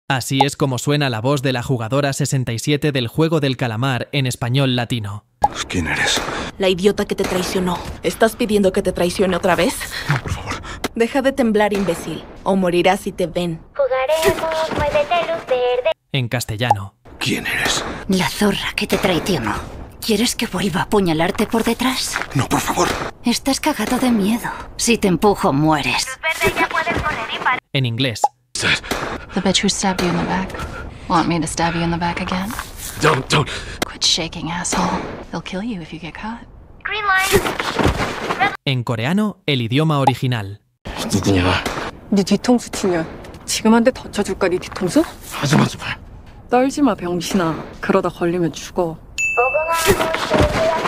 Así es como suena la voz de la jugadora 67 del juego del calamar en español latino. ¿Quién eres? La idiota que te traicionó. ¿Estás pidiendo que te traicione otra vez? No, por favor. Deja de temblar, imbécil, o morirás si te ven. Jugaremos, muévete luz verde. En castellano. ¿Quién eres? La zorra que te traicionó. ¿Quieres que vuelva a apuñalarte por detrás? No, por favor. Estás cagado de miedo. Si te empujo, mueres. Luz verde, ya puedes correr y parar. En inglés. The bitch who stabbed you in the back. Want me to stab you in the back again? Don't. Quit shaking, asshole. They'll kill you if you get caught. Green light. En coreano, el idioma original. 누구냐? 네 뒤통수 치면 지금한테 더 쳐줄까 네 뒤통수? 하지 마, 제발. 떨지 마 병신아. 그러다 걸리면 죽어. 오공항